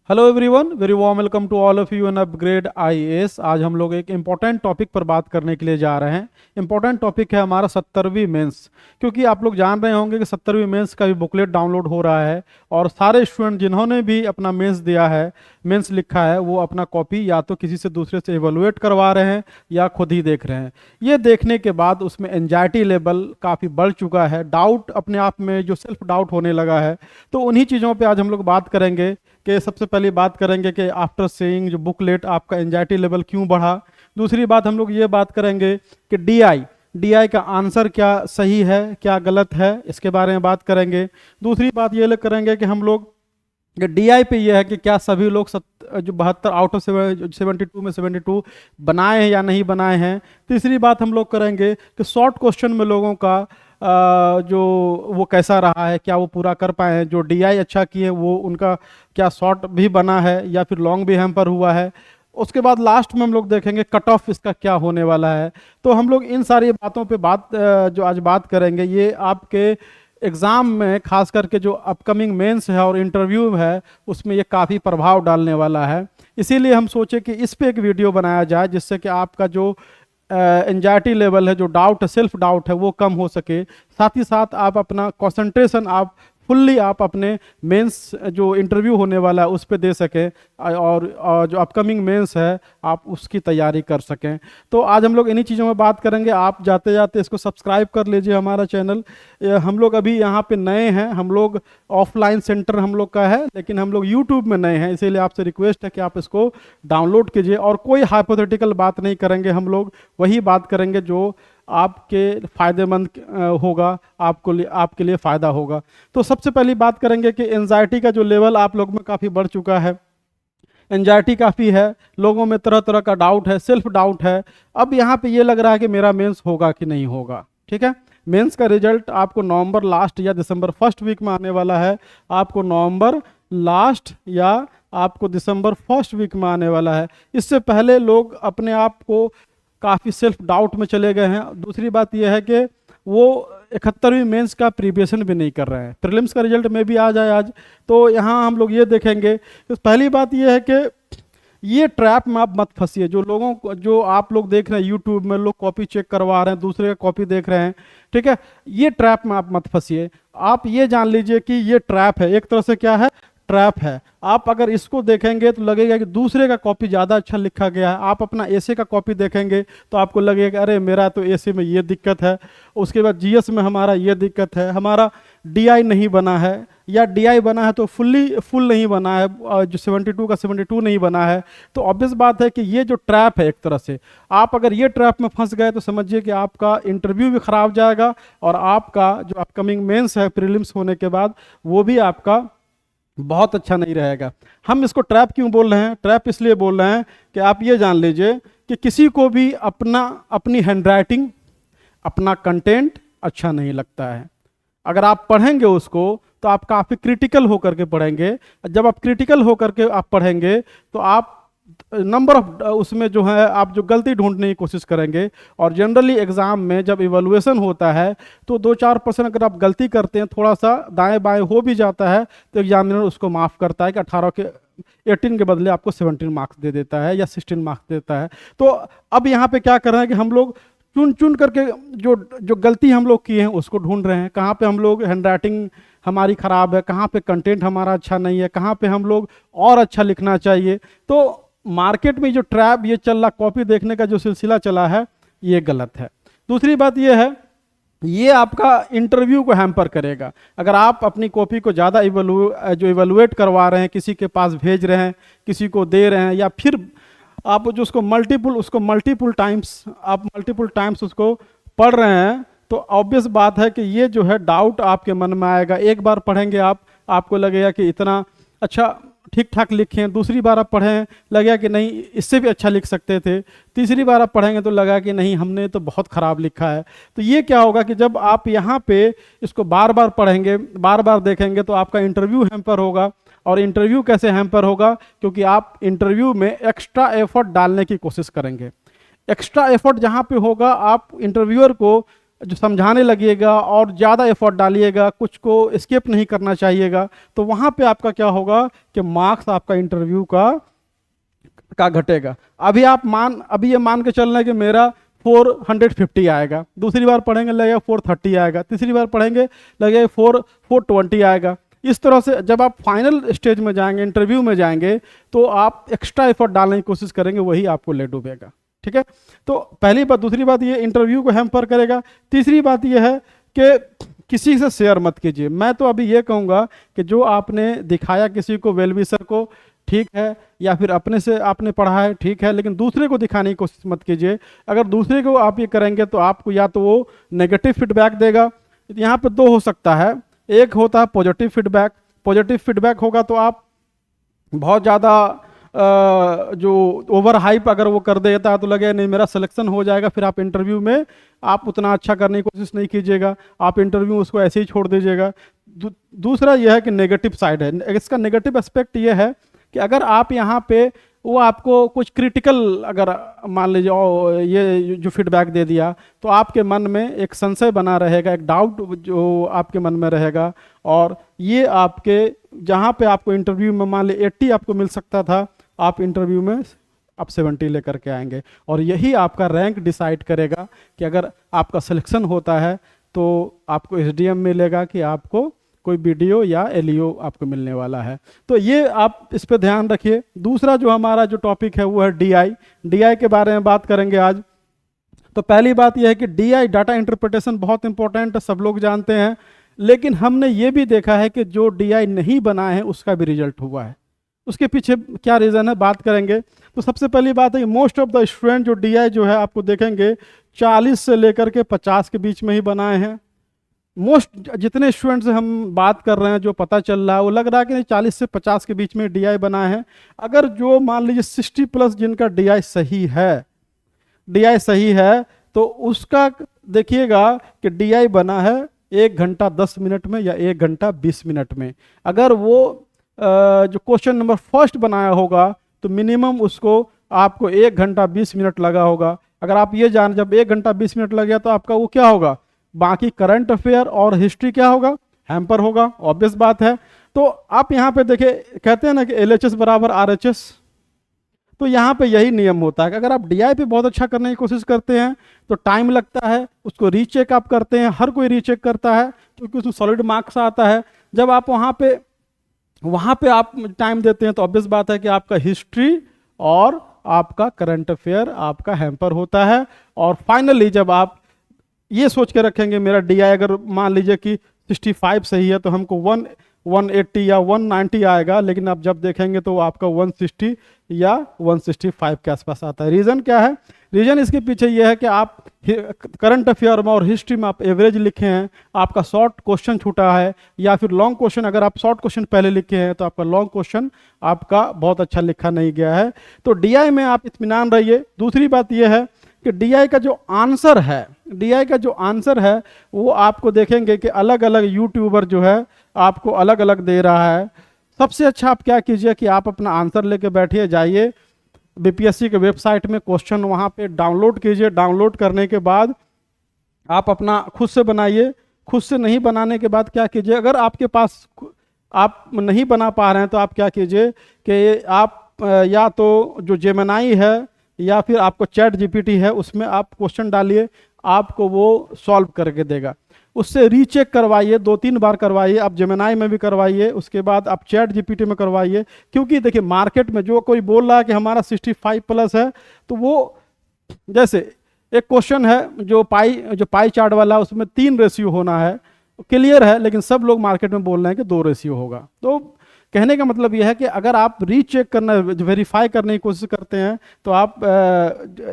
Hello everyone, very warm welcome to all of you an upgrade IAS. आज हम लोग एक इम्पॉर्टेंट टॉपिक पर बात करने के लिए जा रहे हैं। इम्पॉर्टेंट टॉपिक है हमारा 70वीं मेंस। क्योंकि आप लोग जान रहे होंगे कि 70वीं मेंस का भी बुकलेट डाउनलोड हो रहा है और सारे स्टूडेंट जिन्होंने भी अपना मेंस दिया है, मेंस लिखा है, वो अपना कॉपी या तो किसी से दूसरे से इवोलुएट करवा रहे हैं या खुद ही देख रहे हैं। ये देखने के बाद उसमें एंजाइटी लेवल काफ़ी बढ़ चुका है, डाउट अपने आप में जो सेल्फ डाउट होने लगा है। तो उन्हीं चीज़ों पे आज हम लोग बात करेंगे कि सबसे पहले बात करेंगे कि आफ्टर सेइंग जो बुकलेट आपका एंजाइटी लेवल क्यों बढ़ा। दूसरी बात हम लोग ये बात करेंगे कि डीआई का आंसर क्या सही है क्या गलत है, इसके बारे में बात करेंगे। दूसरी बात ये करेंगे कि हम लोग डीआई पे ये है कि क्या सभी लोग जो 72 आउट ऑफ 72 में 72 बनाए हैं या नहीं बनाए हैं। तीसरी बात हम लोग करेंगे कि शॉर्ट क्वेश्चन में लोगों का जो वो कैसा रहा है, क्या वो पूरा कर पाए हैं। जो डीआई अच्छा किए वो उनका क्या शॉर्ट भी बना है या फिर लॉन्ग भी हैम्पर हुआ है। उसके बाद लास्ट में हम लोग देखेंगे कट ऑफ इसका क्या होने वाला है। तो हम लोग इन सारी बातों पे जो आज बात करेंगे, ये आपके एग्ज़ाम में खास करके जो अपकमिंग मेंस है और इंटरव्यू है उसमें ये काफ़ी प्रभाव डालने वाला है। इसीलिए हम सोचे कि इस पे एक वीडियो बनाया जाए जिससे कि आपका जो एंजाइटी लेवल है, जो डाउट है, सेल्फ डाउट है, वो कम हो सके। साथ ही साथ आप अपना कंसंट्रेशन फुल्ली आप अपने मेंस जो इंटरव्यू होने वाला है उस पर दे सकें और जो अपकमिंग मेंस है आप उसकी तैयारी कर सकें। तो आज हम लोग इन्हीं चीज़ों में बात करेंगे। आप जाते जाते इसको सब्सक्राइब कर लीजिए हमारा चैनल। हम लोग अभी यहाँ पे नए हैं, हम लोग ऑफलाइन सेंटर हम लोग का है, लेकिन हम लोग यूट्यूब में नए हैं, इसीलिए आपसे रिक्वेस्ट है कि आप इसको डाउनलोड कीजिए। और कोई हाइपोथेटिकल बात नहीं करेंगे, हम लोग वही बात करेंगे जो आपके फ़ायदेमंद होगा, आपके लिए फ़ायदा होगा। तो सबसे पहली बात करेंगे कि एंजाइटी का जो लेवल आप लोग में काफ़ी बढ़ चुका है। एंजाइटी काफ़ी है, लोगों में तरह तरह का डाउट है, सेल्फ डाउट है। अब यहाँ पे ये लग रहा है कि मेरा मेंस होगा कि नहीं होगा। ठीक है, मेंस का रिजल्ट आपको नवंबर लास्ट या दिसंबर फर्स्ट वीक में आने वाला है। आपको नवंबर लास्ट या आपको दिसंबर फर्स्ट वीक में आने वाला है। इससे पहले लोग अपने आप को काफ़ी सेल्फ डाउट में चले गए हैं। दूसरी बात यह है कि वो 71वीं मेंस का प्रिपरेशन भी नहीं कर रहे हैं। प्रीलिम्स का रिजल्ट में भी आ जाए आज, तो यहाँ हम लोग ये देखेंगे कि पहली बात यह है कि ये ट्रैप में आप मत फंसिए। जो आप लोग देख रहे हैं यूट्यूब में, लोग कॉपी चेक करवा रहे हैं, दूसरे का कॉपी देख रहे हैं, ठीक है, ये ट्रैप में आप मत फंसिए। आप ये जान लीजिए कि ये ट्रैप है, एक तरह से क्या है, ट्रैप है। आप अगर इसको देखेंगे तो लगेगा कि दूसरे का कॉपी ज़्यादा अच्छा लिखा गया है। आप अपना एसे का कॉपी देखेंगे तो आपको लगेगा कि अरे मेरा तो एसे में ये दिक्कत है, उसके बाद जीएस में हमारा ये दिक्कत है, हमारा डीआई नहीं बना है, या डीआई बना है तो फुल नहीं बना है, जो 72 का 72 नहीं बना है। तो ऑब्वियस बात है कि ये जो ट्रैप है, एक तरह से आप अगर ये ट्रैप में फंस गए तो समझिए कि आपका इंटरव्यू भी खराब जाएगा और आपका जो अपकमिंग मेंस है प्रीलिम्स होने के बाद वो भी आपका बहुत अच्छा नहीं रहेगा। हम इसको ट्रैप क्यों बोल रहे हैं? ट्रैप इसलिए बोल रहे हैं कि आप ये जान लीजिए कि किसी को भी अपनी हैंडराइटिंग, अपना कंटेंट अच्छा नहीं लगता है। अगर आप पढ़ेंगे उसको तो आप काफ़ी क्रिटिकल होकर के पढ़ेंगे। जब आप क्रिटिकल होकर के आप पढ़ेंगे तो आप नंबर ऑफ उसमें जो है आप जो गलती ढूंढने की कोशिश करेंगे। और जनरली एग्ज़ाम में जब इवैल्यूएशन होता है तो 2-4% अगर आप गलती करते हैं, थोड़ा सा दाएं बाएं हो भी जाता है, तो एग्जामिनर उसको माफ़ करता है कि 18 के बदले आपको 17 मार्क्स दे देता है या 16 मार्क्स देता है। तो अब यहाँ पे क्या कर रहे हैं कि हम लोग चुन चुन करके जो जो गलती हम लोग किए हैं उसको ढूंढ रहे हैं। कहाँ पे हम लोग हैंडराइटिंग हमारी ख़राब है, कहाँ पे कंटेंट हमारा अच्छा नहीं है, कहाँ पे हम लोग और अच्छा लिखना चाहिए। तो मार्केट में जो ट्रैप ये चल रहा, कॉपी देखने का जो सिलसिला चला है, ये गलत है। दूसरी बात ये है, ये आपका इंटरव्यू को हैम्पर करेगा। अगर आप अपनी कॉपी को ज़्यादा इवैल्यूएट करवा रहे हैं, किसी के पास भेज रहे हैं, किसी को दे रहे हैं, या फिर आप जो उसको मल्टीपल टाइम्स उसको पढ़ रहे हैं, तो ऑब्वियस बात है कि ये जो है डाउट आपके मन में आएगा। एक बार पढ़ेंगे आपको लगेगा कि इतना अच्छा ठीक ठाक लिखें, दूसरी बार आप पढ़ें लगेगा कि नहीं इससे भी अच्छा लिख सकते थे, तीसरी बार आप पढ़ेंगे तो लगा कि नहीं हमने तो बहुत ख़राब लिखा है। तो ये क्या होगा कि जब आप यहाँ पे इसको बार बार पढ़ेंगे, बार बार देखेंगे, तो आपका इंटरव्यू हैम्पर होगा। और इंटरव्यू कैसे हैम्पर होगा? क्योंकि आप इंटरव्यू में एक्स्ट्रा एफर्ट डालने की कोशिश करेंगे। एक्स्ट्रा एफर्ट जहाँ पे होगा, आप इंटरव्यूअर को जो समझाने लगिएगा और ज़्यादा एफर्ट डालिएगा, कुछ को स्किप नहीं करना चाहिएगा, तो वहाँ पे आपका क्या होगा कि मार्क्स आपका इंटरव्यू का घटेगा। अभी ये मान के चलना है कि मेरा 450 आएगा, दूसरी बार पढ़ेंगे लगेगा 430 आएगा, तीसरी बार पढ़ेंगे लगेगा 420 आएगा। इस तरह से जब आप फाइनल स्टेज में जाएंगे, इंटरव्यू में जाएंगे, तो आप एक्स्ट्रा एफर्ट डालने की कोशिश करेंगे, वही आपको ले डूबेगा। ठीक है, तो पहली बात। दूसरी बात ये इंटरव्यू को हैम्पर करेगा। तीसरी बात ये है कि किसी से शेयर मत कीजिए। मैं तो अभी ये कहूँगा कि जो आपने दिखाया किसी को, वेलविशर को, ठीक है, या फिर अपने से आपने पढ़ा है, ठीक है, लेकिन दूसरे को दिखाने की कोशिश मत कीजिए। अगर दूसरे को आप ये करेंगे तो आपको या तो वो नेगेटिव फीडबैक देगा। यहाँ पे दो हो सकता है, एक होता है पॉजिटिव फीडबैक। पॉजिटिव फीडबैक होगा तो आप बहुत ज़्यादा जो ओवर हाइप अगर वो कर देता है तो लगे नहीं मेरा सिलेक्शन हो जाएगा, फिर आप इंटरव्यू में आप उतना अच्छा करने की कोशिश नहीं कीजिएगा, आप इंटरव्यू उसको ऐसे ही छोड़ दीजिएगा। दूसरा यह है कि नेगेटिव साइड है इसका। नेगेटिव एस्पेक्ट ये है कि अगर आप यहाँ पे वो आपको कुछ क्रिटिकल अगर मान लीजिए ये जो फीडबैक दे दिया, तो आपके मन में एक संशय बना रहेगा, एक डाउट जो आपके मन में रहेगा, और ये आपके जहाँ पे आपको इंटरव्यू में मान ली 80 आपको मिल सकता था, आप इंटरव्यू में आप 70 लेकर के आएंगे, और यही आपका रैंक डिसाइड करेगा कि अगर आपका सिलेक्शन होता है तो आपको एसडीएम मिलेगा कि आपको कोई बीडीओ या एलईओ आपको मिलने वाला है। तो ये आप इस पे ध्यान रखिए। दूसरा जो हमारा जो टॉपिक है वो है डीआई। डीआई के बारे में बात करेंगे आज। तो पहली बात यह है कि डीआई डाटा इंटरप्रिटेशन बहुत इंपॉर्टेंट है, सब लोग जानते हैं, लेकिन हमने ये भी देखा है कि जो डीआई नहीं बनाए हैं उसका भी रिजल्ट हुआ है। उसके पीछे क्या रीज़न है बात करेंगे। तो सबसे पहली बात है कि मोस्ट ऑफ द स्टूडेंट जो डीआई जो है आपको देखेंगे 40 से लेकर के 50 के बीच में ही बनाए हैं। मोस्ट जितने स्टूडेंट्स से हम बात कर रहे हैं जो पता चल रहा है वो लग रहा है कि 40 से 50 के बीच में डीआई बना है। अगर जो मान लीजिए 60 प्लस जिनका डीआई सही है तो उसका देखिएगा कि डीआई बना है 1 घंटा 10 मिनट में या 1 घंटा 20 मिनट में। अगर वो जो क्वेश्चन नंबर फर्स्ट बनाया होगा तो मिनिमम उसको आपको 1 घंटा 20 मिनट लगा होगा। अगर आप ये जान जब 1 घंटा 20 मिनट लग गया तो आपका वो क्या होगा, बाकी करंट अफेयर और हिस्ट्री क्या होगा, हैम्पर होगा, ऑब्वियस बात है। तो आप यहाँ पे देखिए कहते हैं ना कि एलएचएस बराबर आरएचएस, तो यहाँ पे यही नियम होता है कि अगर आप डीआई पे बहुत अच्छा करने की कोशिश करते हैं तो टाइम लगता है, उसको रीचेक आप करते हैं, हर कोई रीचेक करता है क्योंकि उसमें सॉलिड मार्क्स आता है। जब आप वहाँ पे आप टाइम देते हैं तो ऑब्वियस बात है कि आपका हिस्ट्री और आपका करंट अफेयर आपका हैम्पर होता है। और फाइनली जब आप ये सोच के रखेंगे मेरा डीआई अगर मान लीजिए कि 65 सही है तो हमको 180 या 190 आएगा, लेकिन आप जब देखेंगे तो आपका 160 या 165 के आसपास आता है। रीज़न क्या है? रीज़न इसके पीछे ये है कि आप करंट अफेयर में और हिस्ट्री में आप एवरेज लिखे हैं, आपका शॉर्ट क्वेश्चन छूटा है, या फिर लॉन्ग क्वेश्चन अगर आप शॉर्ट क्वेश्चन पहले लिखे हैं तो आपका लॉन्ग क्वेश्चन आपका बहुत अच्छा लिखा नहीं गया है। तो डीआई में आप इत्मीनान रहिए। दूसरी बात यह है कि डीआई का जो आंसर है वो आपको देखेंगे कि अलग अलग यूट्यूबर जो है आपको अलग अलग दे रहा है। सबसे अच्छा आप क्या कीजिए कि आप अपना आंसर लेके बैठिए, जाइए बीपीएससी के वेबसाइट में क्वेश्चन वहाँ पे डाउनलोड कीजिए। डाउनलोड करने के बाद आप अपना खुद से बनाइए। खुद से नहीं बनाने के बाद क्या कीजिए, अगर आपके पास आप नहीं बना पा रहे हैं तो आप क्या कीजिए कि आप या तो जो जेमिनी है या फिर आपको चैट जीपीटी है उसमें आप क्वेश्चन डालिए, आपको वो सॉल्व करके देगा। उससे रीचेक करवाइए, 2-3 बार करवाइए, आप जेमिनी में भी करवाइए, उसके बाद आप चैट जीपीटी में करवाइए। क्योंकि देखिए मार्केट में जो कोई बोल रहा है कि हमारा 65 प्लस है, तो वो जैसे एक क्वेश्चन है जो पाई चार्ट वाला, उसमें 3 रेशियो होना है, क्लियर है, लेकिन सब लोग मार्केट में बोल रहे हैं कि 2 रेशियो होगा। तो कहने का मतलब यह है कि अगर आप रीचेक करना, वेरीफाई करने की कोशिश करते हैं तो आप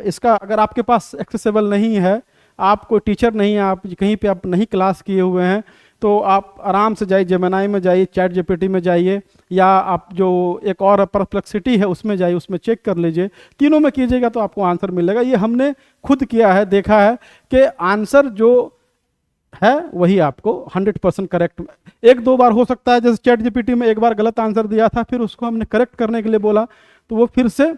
इसका अगर आपके पास एक्सेसिबल नहीं है, आप कोई टीचर नहीं है, आप कहीं पे आप नहीं क्लास किए हुए हैं, तो आप आराम से जाइए, जेमिनी में जाइए, चैट जीपीटी में जाइए, या आप जो एक और परप्लेक्सिटी है उसमें जाइए, उसमें चेक कर लीजिए। तीनों में कीजिएगा तो आपको आंसर मिलेगा। ये हमने खुद किया है, देखा है कि आंसर जो है वही आपको 100% करेक्ट। 1-2 बार हो सकता है, जैसे चैट जीपीटी में एक बार गलत आंसर दिया था, फिर उसको हमने करेक्ट करने के लिए बोला तो वो फिर से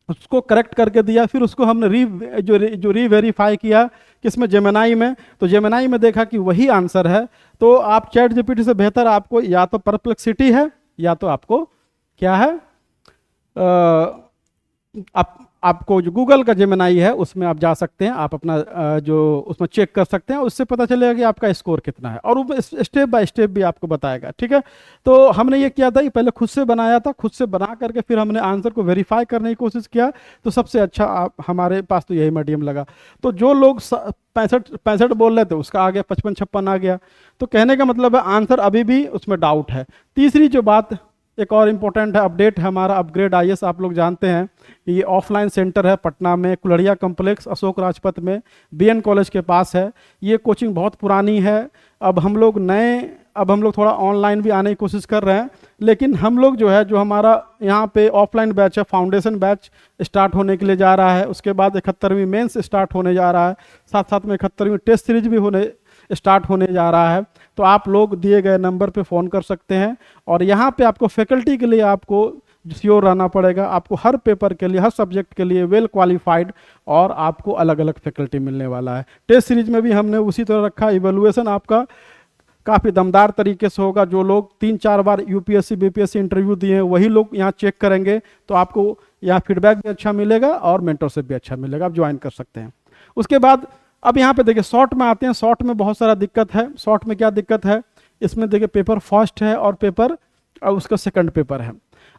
उसको करेक्ट करके दिया, फिर उसको हमने जो रीवेरीफाई किया किसमें, जेमिनाई में। तो जेमिनाई में देखा कि वही आंसर है। तो आप चैट जीपीटी से बेहतर आपको या तो परप्लेक्सिटी है या तो आपको क्या है, आप आपको जो गूगल का जेमिनाई है उसमें आप जा सकते हैं, आप अपना जो उसमें चेक कर सकते हैं, उससे पता चलेगा कि आपका स्कोर कितना है, और वो स्टेप बाय स्टेप भी आपको बताएगा। ठीक है, तो हमने ये किया था कि पहले खुद से बनाया था, खुद से बना करके फिर हमने आंसर को वेरीफाई करने की कोशिश किया। तो सबसे अच्छा हमारे पास तो यही मीडियम लगा। तो जो लोग 65 बोल रहे थे उसका आ गया 55-56 आ गया। तो कहने का मतलब है आंसर अभी भी उसमें डाउट है। तीसरी जो बात एक और इम्पोर्टेंट है, अपडेट है हमारा अपग्रेड आईएएस। आप लोग जानते हैं कि ये ऑफलाइन सेंटर है पटना में, कुलड़िया कॉम्प्लेक्स अशोक राजपथ में, बीएन कॉलेज के पास है। ये कोचिंग बहुत पुरानी है। अब हम लोग थोड़ा ऑनलाइन भी आने की कोशिश कर रहे हैं, लेकिन हम लोग जो है, जो हमारा यहाँ पे ऑफलाइन बैच है, फाउंडेशन बैच स्टार्ट होने के लिए जा रहा है। उसके बाद 71वीं मेंस स्टार्ट होने जा रहा है, साथ साथ में 71वीं टेस्ट सीरीज भी स्टार्ट होने जा रहा है। तो आप लोग दिए गए नंबर पे फ़ोन कर सकते हैं। और यहाँ पे आपको फैकल्टी के लिए आपको श्योर रहना पड़ेगा, आपको हर पेपर के लिए, हर सब्जेक्ट के लिए वेल क्वालिफाइड, और आपको अलग अलग फैकल्टी मिलने वाला है। टेस्ट सीरीज में भी हमने उसी तरह रखा, इवेलुएशन आपका काफ़ी दमदार तरीके से होगा। जो लोग 3-4 बार यूपीएससी बीपीएससी इंटरव्यू दिए हैं वही लोग यहाँ चेक करेंगे, तो आपको यहाँ फीडबैक भी अच्छा मिलेगा और मेंटरशिप भी अच्छा मिलेगा, आप ज्वाइन कर सकते हैं। उसके बाद अब यहाँ पे देखिए शॉर्ट में आते हैं। शॉर्ट में बहुत सारा दिक्कत है। शॉर्ट में क्या दिक्कत है, इसमें देखिए पेपर फर्स्ट है और पेपर उसका सेकंड पेपर है।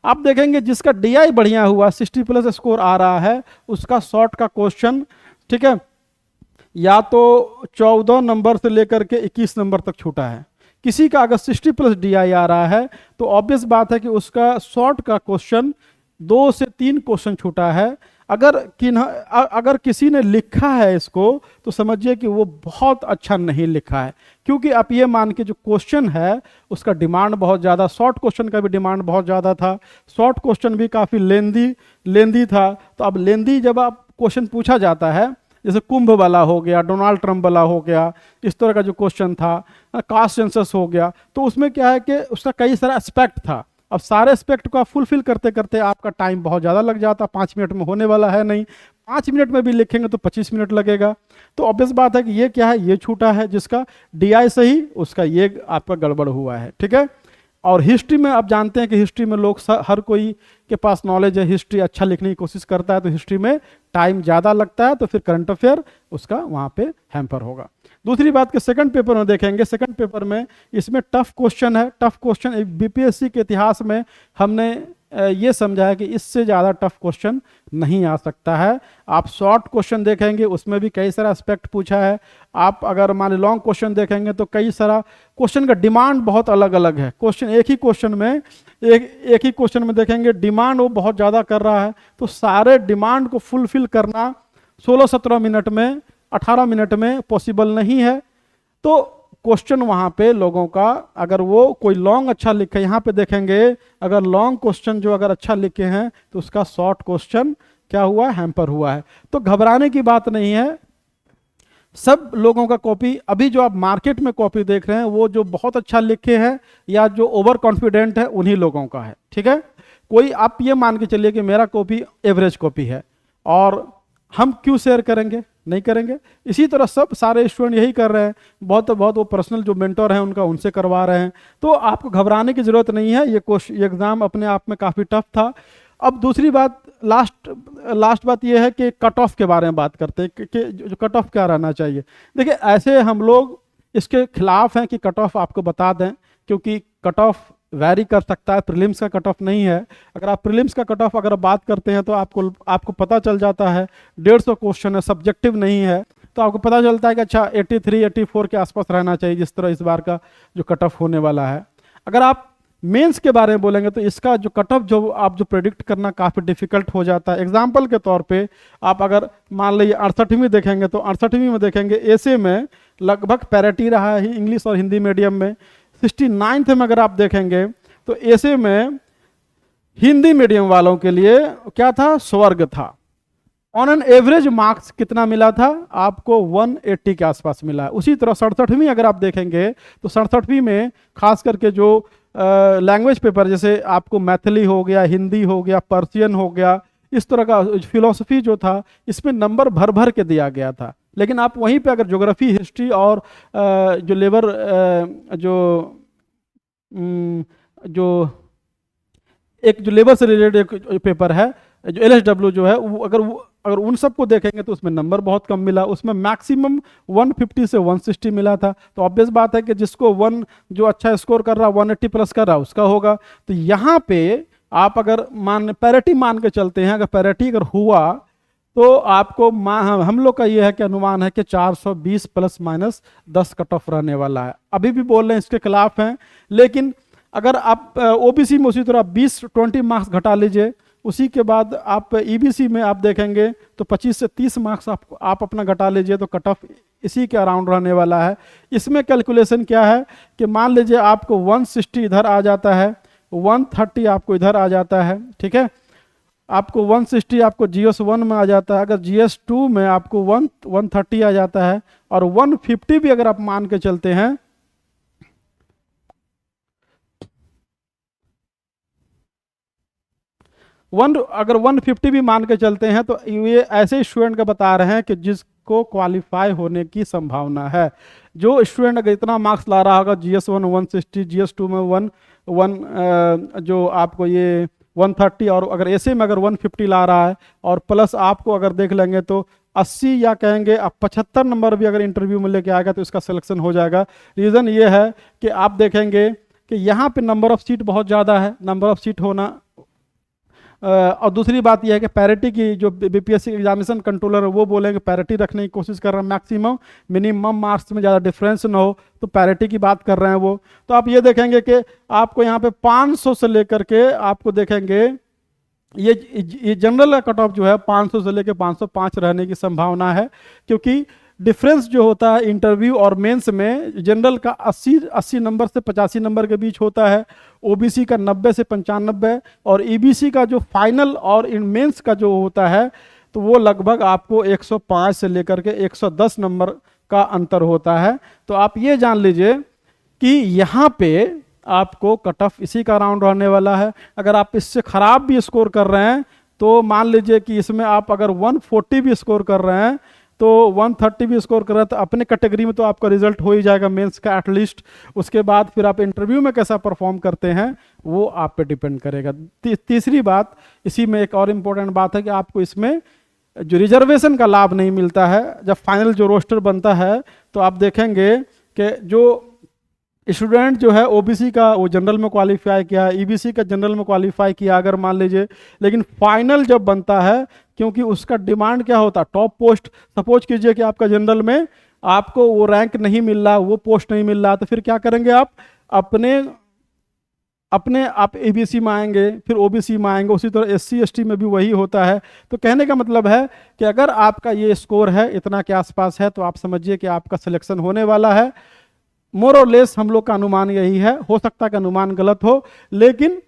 आप देखेंगे जिसका डीआई बढ़िया हुआ, 60+ स्कोर आ रहा है, उसका शॉर्ट का क्वेश्चन, ठीक है, या तो 14 नंबर से लेकर के 21 नंबर तक छूटा है। किसी का अगर 60+ डीआई आ रहा है तो ऑब्वियस बात है कि उसका शॉर्ट का क्वेश्चन 2 से 3 क्वेश्चन छूटा है। अगर किसी ने लिखा है इसको तो समझिए कि वो बहुत अच्छा नहीं लिखा है, क्योंकि आप ये मान के जो क्वेश्चन है उसका डिमांड बहुत ज़्यादा, शॉर्ट क्वेश्चन का भी डिमांड बहुत ज़्यादा था, शॉर्ट क्वेश्चन भी काफ़ी लेंदी था। तो अब लेंदी जब आप क्वेश्चन पूछा जाता है, जैसे कुंभ वाला हो गया, डोनाल्ड ट्रंप वाला हो गया, इस तरह का जो क्वेश्चन था, कास्ट सेंसस हो गया, तो उसमें क्या है कि उसका कई सारा एस्पेक्ट था। अब सारे एस्पेक्ट को आप फुलफिल करते करते आपका टाइम बहुत ज़्यादा लग जाता, 5 मिनट में होने वाला है नहीं। 5 मिनट में भी लिखेंगे तो 25 मिनट लगेगा। तो ऑब्वियस बात है कि ये क्या है, ये छूटा है, जिसका डीआई सही उसका ये आपका गड़बड़ हुआ है। ठीक है, और हिस्ट्री में आप जानते हैं कि हिस्ट्री में लोग हर कोई के पास नॉलेज है, हिस्ट्री अच्छा लिखने की कोशिश करता है, तो हिस्ट्री में टाइम ज़्यादा लगता है, तो फिर करंट अफेयर उसका वहाँ पे हैम्पर होगा। दूसरी बात कि सेकंड पेपर में देखेंगे, सेकंड पेपर में इसमें टफ क्वेश्चन है। टफ क्वेश्चन बीपीएससी के इतिहास में हमने ये समझा है कि इससे ज़्यादा टफ क्वेश्चन नहीं आ सकता है। आप शॉर्ट क्वेश्चन देखेंगे उसमें भी कई सारा एस्पेक्ट पूछा है। आप अगर मान लॉन्ग क्वेश्चन देखेंगे तो कई सारा क्वेश्चन का डिमांड बहुत अलग अलग है। क्वेश्चन एक ही क्वेश्चन में देखेंगे डिमांड वो बहुत ज़्यादा कर रहा है, तो सारे डिमांड को फुलफिल करना 16-17 मिनट में, 18 मिनट में पॉसिबल नहीं है। तो क्वेश्चन वहाँ पे लोगों का, अगर वो कोई लॉन्ग अच्छा लिखे, यहाँ पे देखेंगे अगर लॉन्ग क्वेश्चन जो अगर अच्छा लिखे हैं तो उसका शॉर्ट क्वेश्चन क्या हुआ, हैम्पर हुआ है। तो घबराने की बात नहीं है। सब लोगों का कॉपी, अभी जो आप मार्केट में कॉपी देख रहे हैं वो जो बहुत अच्छा लिखे हैं या जो ओवर कॉन्फिडेंट है उन्हीं लोगों का है। ठीक है, कोई आप ये मान के चलिए कि मेरा कॉपी एवरेज कॉपी है और हम क्यों शेयर करेंगे, नहीं करेंगे। इसी तरह सब सारे स्टूडेंट यही कर रहे हैं, बहुत वो पर्सनल जो मेंटर हैं उनका उनसे करवा रहे हैं। तो आपको घबराने की जरूरत नहीं है। ये एग्जाम अपने आप में काफ़ी टफ था। अब दूसरी बात, लास्ट बात यह है कि कट ऑफ के बारे में बात करते हैं कि जो कट ऑफ क्या रहना चाहिए। देखिए ऐसे हम लोग इसके खिलाफ हैं कि कट ऑफ आपको बता दें, क्योंकि कट ऑफ वैरी कर सकता है, प्रीलिम्स का कट ऑफ नहीं है। अगर आप प्रीलिम्स का कट ऑफ अगर बात करते हैं तो आपको पता चल जाता है 150 क्वेश्चन है, सब्जेक्टिव नहीं है, तो आपको पता चलता है कि अच्छा 83-84 के आसपास रहना चाहिए, जिस तरह इस बार का जो कट ऑफ होने वाला है। अगर आप मेंस के बारे में बोलेंगे तो इसका जो कट ऑफ जो प्रेडिक्ट करना काफ़ी डिफिकल्ट हो जाता है। एग्जाम्पल के तौर पे आप अगर मान लीजिए 68वीं देखेंगे तो 68वीं में देखेंगे एसे में लगभग पैरिटी रहा है इंग्लिश और हिंदी मीडियम में। 69th में अगर आप देखेंगे तो ऐसे में हिंदी मीडियम वालों के लिए क्या था, स्वर्ग था। ऑन एन एवरेज मार्क्स कितना मिला था आपको, 180 के आसपास मिला है। उसी तरह 67वीं अगर आप देखेंगे तो 67वीं में खास करके जो लैंग्वेज पेपर, जैसे आपको मैथिली हो गया, हिंदी हो गया, पर्शियन हो गया, इस तरह का फिलोसफी जो था, इसमें नंबर भर भर के दिया गया था। लेकिन आप वहीं पे अगर ज्योग्राफी, हिस्ट्री और जो लेबर जो जो एक जो लेबर से रिलेटेड एक पेपर है जो एलएसडब्ल्यू जो है, वो अगर उन सबको देखेंगे तो उसमें नंबर बहुत कम मिला, उसमें मैक्सिमम 150 से 160 मिला था। तो ऑब्वियस बात है कि जिसको जो अच्छा स्कोर कर रहा, 180 प्लस कर रहा, उसका होगा। तो यहाँ पे आप अगर पैरिटी मान के चलते हैं, अगर पैरिटी अगर हुआ तो आपको हम लोग का ये है कि अनुमान है कि 420 प्लस माइनस 10 कट ऑफ रहने वाला है। अभी भी बोल रहे हैं इसके खिलाफ हैं, लेकिन अगर आप ओबीसी में उसी तरह 20 मार्क्स घटा लीजिए, उसी के बाद आप ईबीसी में आप देखेंगे तो 25 से 30 मार्क्स आप अपना घटा लीजिए, तो कट ऑफ इसी के अराउंड रहने वाला है। इसमें कैलकुलेशन क्या है कि मान लीजिए आपको 160 इधर आ जाता है, 130 आपको इधर आ जाता है, ठीक है, आपको 160 आपको जीएस 1 में आ जाता है, अगर जीएस 2 में आपको 130 आ जाता है, और 150 भी अगर आप मान के चलते हैं, अगर 150 भी मान के चलते हैं, तो ये ऐसे स्टूडेंट का बता रहे हैं कि जिसको क्वालिफाई होने की संभावना है। जो स्टूडेंट अगर इतना मार्क्स ला रहा होगा, जीएस 1 160, जीएस 2 में 1 जो आपको ये 130, और अगर ऐसे में अगर 150 ला रहा है, और प्लस आपको अगर देख लेंगे तो 80 या कहेंगे अब 75 नंबर भी अगर इंटरव्यू में लेके आएगा तो इसका सिलेक्शन हो जाएगा। रीज़न ये है कि आप देखेंगे कि यहाँ पे नंबर ऑफ सीट बहुत ज़्यादा है, नंबर ऑफ सीट होना, और दूसरी बात यह है कि पैरिटी की जो बीपीएससी एग्जामिनेशन कंट्रोलर है वो बोलेंगे पैरिटी रखने की कोशिश कर रहे हैं, मैक्सिमम मिनिमम मार्क्स में ज़्यादा डिफरेंस ना हो, तो पैरिटी की बात कर रहे हैं वो। तो आप ये देखेंगे कि आपको यहाँ पे 500 से लेकर के आपको देखेंगे ये जनरल कट ऑफ जो है 500 से लेकर 505 रहने की संभावना है, क्योंकि डिफरेंस जो होता है इंटरव्यू और मेंस में जनरल का 80 नंबर से 85 नंबर के बीच होता है, ओबीसी का 90 से 95, और ईबीसी का जो फाइनल और इन मेंस का जो होता है तो वो लगभग आपको 105 से लेकर के 110 नंबर का अंतर होता है। तो आप ये जान लीजिए कि यहाँ पे आपको कट ऑफ इसी का राउंड रहने वाला है। अगर आप इससे खराब भी स्कोर कर रहे हैं तो मान लीजिए कि इसमें आप अगर 140 भी स्कोर कर रहे हैं तो 130 भी स्कोर कर रहे हैं तो अपने कैटेगरी में तो आपका रिजल्ट हो ही जाएगा मेंस का एटलीस्ट। उसके बाद फिर आप इंटरव्यू में कैसा परफॉर्म करते हैं वो आप पे डिपेंड करेगा। तीसरी बात इसी में एक और इम्पोर्टेंट बात है कि आपको इसमें जो रिजर्वेशन का लाभ नहीं मिलता है। जब फाइनल जो रोस्टर बनता है तो आप देखेंगे कि जो स्टूडेंट जो है ओबीसी का वो जनरल में क्वालिफाई किया, ईबीसी का जनरल में क्वालिफाई किया अगर मान लीजिए, लेकिन फाइनल जब बनता है क्योंकि उसका डिमांड क्या होता है, टॉप पोस्ट, सपोज कीजिए कि आपका जनरल में आपको वो रैंक नहीं मिल रहा, वो पोस्ट नहीं मिल रहा, तो फिर क्या करेंगे आप अपने आप एबीसी में आएंगे, फिर ओबीसी में आएंगे। उसी तरह एससी एसटी में भी वही होता है। तो कहने का मतलब है कि अगर आपका ये स्कोर है इतना के आसपास है तो आप समझिए कि आपका सिलेक्शन होने वाला है। मोर और लेस हम लोग का अनुमान यही है, हो सकता है कि अनुमान गलत हो, लेकिन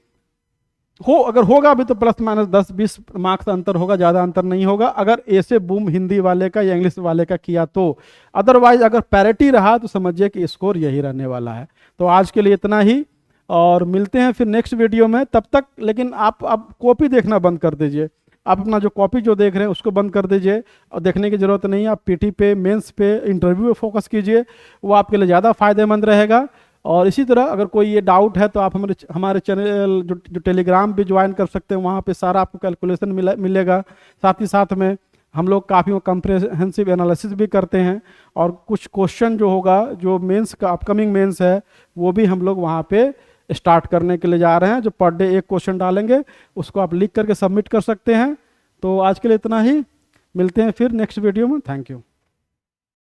अगर होगा भी तो प्लस माइनस 10-20 मार्क्स अंतर होगा, ज़्यादा अंतर नहीं होगा अगर ऐसे बूम हिंदी वाले का या इंग्लिश वाले का किया तो। अदरवाइज अगर पैरिटी रहा तो समझिए कि स्कोर यही रहने वाला है। तो आज के लिए इतना ही, और मिलते हैं फिर नेक्स्ट वीडियो में। तब तक लेकिन आप अब कॉपी देखना बंद कर दीजिए, आप अपना जो कॉपी जो देख रहे हैं उसको बंद कर दीजिए और देखने की ज़रूरत नहीं है। आप पीटी पे, मेंस पे, इंटरव्यू पे फोकस कीजिए, वो आपके लिए ज़्यादा फायदेमंद रहेगा। और इसी तरह अगर कोई ये डाउट है तो आप हमारे चैनल जो टेलीग्राम पे ज्वाइन कर सकते हैं, वहाँ पे सारा आपको कैलकुलेशन मिलेगा। साथ ही साथ में हम लोग काफ़ी कम्प्रहेंसिव एनालिसिस भी करते हैं, और कुछ क्वेश्चन जो होगा जो मेंस का अपकमिंग मेंस है वो भी हम लोग वहाँ पे स्टार्ट करने के लिए जा रहे हैं। जो पर डे एक क्वेश्चन डालेंगे उसको आप लिख करके सबमिट कर सकते हैं। तो आज के लिए इतना ही, मिलते हैं फिर नेक्स्ट वीडियो में। Thank you.